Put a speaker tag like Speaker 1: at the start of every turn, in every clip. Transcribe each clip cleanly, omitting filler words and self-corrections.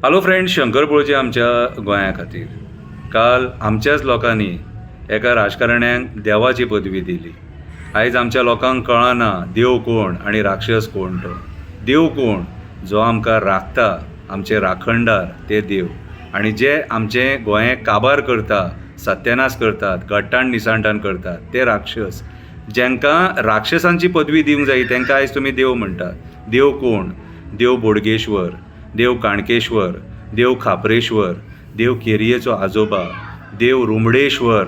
Speaker 1: Hello friend, Shankar पळोवचे आमच्या गोंया खातीर काल आमच्याच लोकांनी एका राजकारण्याक देवाची पदवी दिली. आयज आमच्या लोकांक कळना देव कोण आनी राक्षस कोण. तो देव कोण जो आमकां राखता, आमचे राखणदार ते देव, आनी जे आमचे गोंय काबार करता, सत्यानाश करतात, गट्टाण निसाणटाण करतात ते राक्षस. जेंकां राक्षसांची पदवी दिवंक जाय तांकां आयज तुमी देव म्हणटात. देव कोण? देव बोडगेश्वर, देव काणकेश्वर, देव खापरेश्वर, देव केरयेचो आजोबा, देव रुमडेश्वर,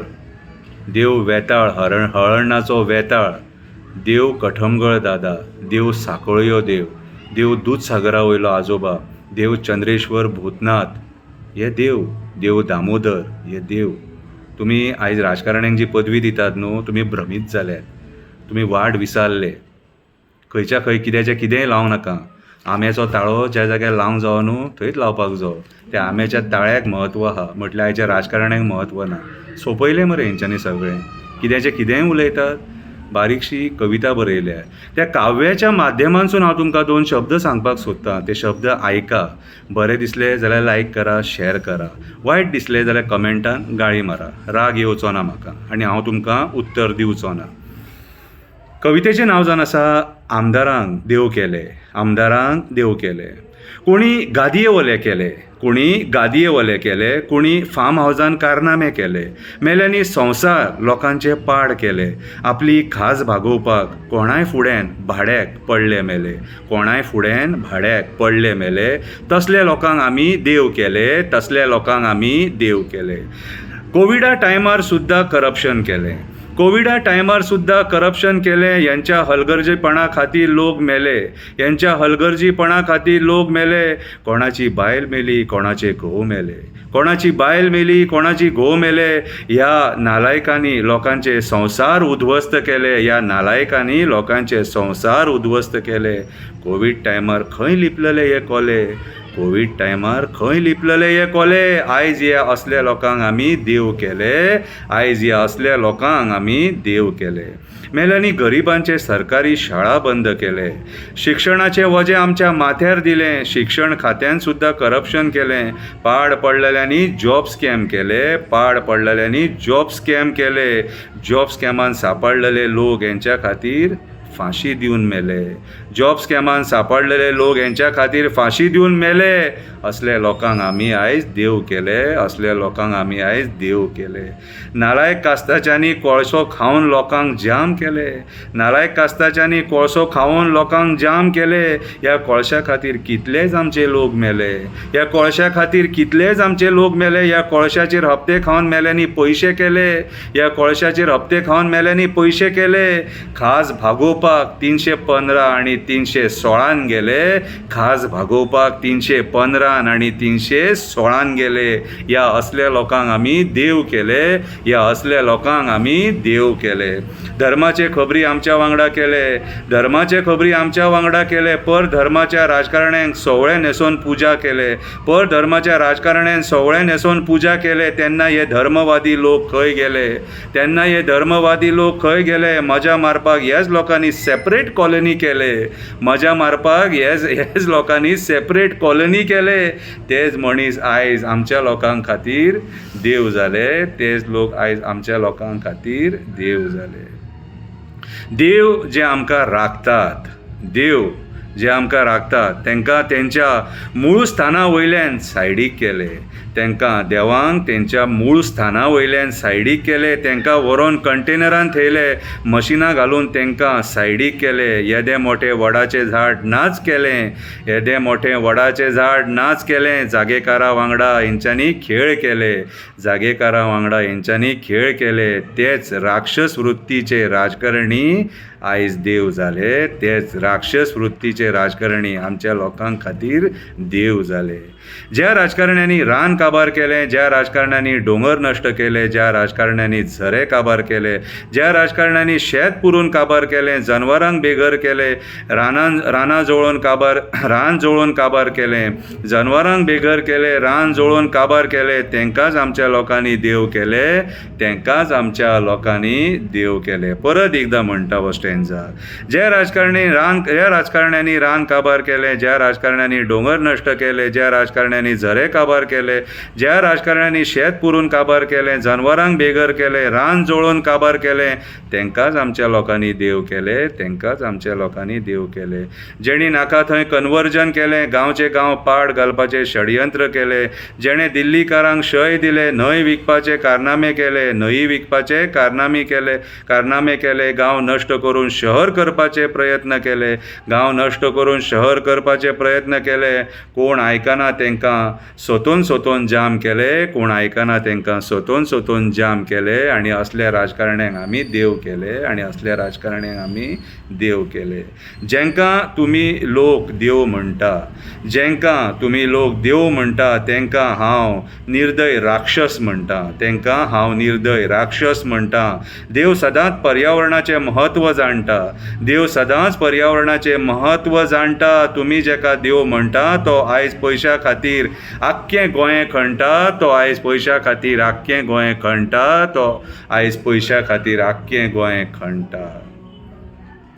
Speaker 1: देव वेताळ हळर्णाचो वेताळ, देव कठमगळ दादा, देव साकोळयो देव, देव दूधसागरा वयलो आजोबा, देव चंद्रेश्वर भूतनाथ, हे देव, देव दामोदर, हे देव. तुमी आयज राजकारण्यांक जी पदवी दितात न्हू, तुमी भ्रमीत जाल्यात, तुमी वाट विसारले. खंयच्या खंय कित्याचें कितेंय लावं नाका. आंब्याचो ताळो ज्या जाग्यार लावंक जावो न्हू थंयच लावपाक जावो. त्या आंब्याच्या ताळ्याक म्हत्व आहा, म्हटल्यार आयच्या राजकारण्यांक म्हत्व ना. सोंपयलें मरे हेंच्यांनी सगळें. कित्याचें कितेंय उलयतात. बारीकशी कविता बरयल्या, त्या काव्याच्या माध्यमांतसून हांव तुमकां 2 शब्द सांगपाक सोदतां. ते शब्द आयका. बरें दिसले जाल्यार लायक करा, शेअर करा. वायट दिसले जाल्यार कमेंटान गाळी मारा. राग येवचो ना म्हाका आनी हांव तुमकां उत्तर दिवचो ना. कवितेचें नांव जावन आसा आमदारांक देव केले. आमदारांक देव केले. कोणी गादये वले केले, कोणी गादये वले केले, कोणी फार्म हावजान कारनामे केले. मेल्यांनी संवसार लोकांचे पाड केले. आपली खाज भागोवपाक कोणाय फुड्यान भाड्याक पडले मेले. कोणाय फुड्यान भाड्याक पडले मेले. तसले लोकांक आमी देव केले. तसल्या लोकांक आमी देव केले. कोविडा टायमार सुद्दां करप्शन केलें. कोविडा टायमार सुद्दां करप्शन केलें. यांच्या हलगर्जीपणा खातीर लोक मेले. यांच्या हलगर्जीपणा खातीर लोक मेले. कोणाची बायल मेली, कोणाचे घोव मेले. कोणाची बायल मेली, कोणाची घोव मेले. ह्या नालायकांनी लोकांचे संसार उध्वस्त केले. ह्या नालायकांनी लोकांचे संसार उध्वस्त केले. कोवीड टायमार खंय लिपलेले हे कोले. कोवीड टायमार खंय लिपलेले हे कोले. आयज ह्या असल्या लोकांक आमी देव केले. आयज ह्या असल्या लोकांक आमी देव केले. मेल्यांनी गरिबांचे सरकारी शाळा बंद केले. शिक्षणाचें वजें आमच्या माथ्यार दिलें. शिक्षण खात्यान सुद्दां करप्शन केलें. पाड पडलेल्यांनी जॉब स्कॅम केले. पाड पडलेल्यांनी जॉब स्कॅम केले. जॉब स्कॅमान सांपडलेले लोक हेंच्या खातीर फाशी दिवन मेले. जॉब स्कॅमान सांपडलेले लोक हेंच्या खातीर फाशी दिवन मेले. असल्या लोकांक आमी आयज देव केले. असल्या लोकांक आमी आयज देव केले. नालायक कास्ताच्यांनी कोळसो खावन लोकांक जाम केले. नालायक कास्ताच्यांनी कोळसो खावन लोकांक जाम केले. ह्या कोळशा खातीर कितलेच आमचे लोक मेले. ह्या कोळशा खातीर कितलेच आमचे लोक मेले. ह्या कोळशाचेर हप्ते खावन मेल्यांनी पयशे केले. ह्या कोळशाचेर हप्ते खावन मेल्यांनी पयशे केले. खाज भागोवपाक 315 आनी 316 गेले. खाज भागोवपाक 315 आनी 316 गेले. ह्या असल्या लोकांक आमी देव केले. ह्या असल्या लोकांक आमी देव केले. धर्माचे खबरी आमच्या वांगडा केले. धर्माचे खबरी आमच्या वांगडा केले. पर धर्माच्या राजकारण्यांक सोवळे न्हेसोवन पुजा केले. पर धर्माच्या राजकारण्यांक सोवळे न्हेसोवन पुजा केले. तेन्ना हे धर्मवादी लोक खंय गेले. तेन्ना हे धर्मवादी लोक खंय गेले. मजा मारपाक ह्याच लोकांनी सेपरेट कॉलनी केले. मजा मारपाक हेच लोकांनी सेपरेट कॉलनी केले. तेच मनीस आयज आमच्या लोकां खातीर देव जाले. तेच लोक आयज आमच्या लोकां खातीर देव जाले. देव जे आमकां राखतात, देव जे आमकां राखतात तांकां तेंच्या मूळ स्थाना वयल्यान सायडीक केले. तांकां देवांक तेंच्या मूळ स्थाना वयल्यान सायडीक केले. तांकां व्हरोन कंटेनरान थेयले. मशिनां घालून तांकां सायडीक केले. येदे मोठे वडाचें झाड नाच केलें. येदे मोठें वडाचें झाड नाच केलें. जागेकारा वांगडा हेंच्यांनी खेळ केले. जागेकारा वांगडा हेंच्यांनी खेळ केले. तेच राक्षस वृत्तीचे राजकारणी आयज देव जाले. तेच राक्षस वृत्तीचे राजकारणी आमच्या लोकां खातीर देव जाले. ज्या राजकारण्यांनी रान काबार केलें, ज्या राजकारण्यांनी दोंगर नश्ट केले, ज्या राजकारण्यांनी झरे काबार केले, ज्या राजकारण्यांनी शेत पुरून काबार केलें, जनावरांक बेघर केले, रानां जळोवन रान जळोवन काबार केलें, जनावरांक बेघर केले, रान जळोवन काबार केले, तांकांच आमच्या लोकांनी देव केले. तांकांच आमच्या लोकांनी देव केले. परत एकदां म्हणटा वचतें, पेंजा. ज्या राजकारण्यांनी रान काबार केले, ज्या राजकारण्यांनी दोंगर नश्ट केले, ज्या राजकारण्यांनी झरे काबार केले, ज्या राजकारण्यांनी शेत पुरून काबार केले, जनावरांक बेगर केले, रान जळोवन काबार केले, तेंकांच आमच्या लोकांनी देव केले, तेंकांच आमच्या लोकांनी देव केले. जेणी नाका थंय कन्वर्जन केलें, गांवचे गांव पाड घालपाचे षडयंत्र केले, जेणे दिल्लीकारांक शय दिले, न्हंय विकपाचे कारनामे केले, न्हंय विकपाचे कारनामे केले, गांव नश्ट करून शहर करपाचे प्रयत्न केले, गांव नश्ट करून शहर करपाचे प्रयत्न केले. कोण आयकना तेंकां सोतून जाम केले, कोण आयकना तेंकां सोतून जाम केले. आनी असल्या राजकारण्यांक आमी देव केले, आनी असल्या राजकारण्यांक आमी देव केले. जेंकां तुमी लोक देव म्हणटा, जेंकां तुमी लोक देव म्हणटा, तेंकां हांव निर्दय राक्षस म्हणटा, तेंकां हांव निर्दय राक्षस म्हणटा. देव सदांच पर्यावरणाचें महत्व जाणटा, देव सदांच पर्यावरणाचें महत्व जाणटा. तुमी जेका देव म्हणटा तो आयज पयशा खातीर आख्खें गोंय खणटा, तो आयज पयशा खातीर आख्खें गोंय खणटा, तो आयज पयशा खातीर आख्खें गोंय खणटा.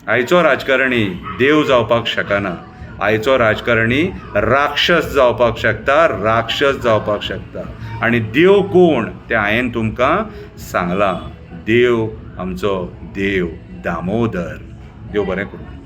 Speaker 1: आयचो राजकारणी देव जावपाक शकना, आयचो राजकारणी राक्षस जावपाक शकता. आनी देव कोण तें हांवें तुमकां सांगलां. देव आमचो देव दामोदर. देव बरें करूं.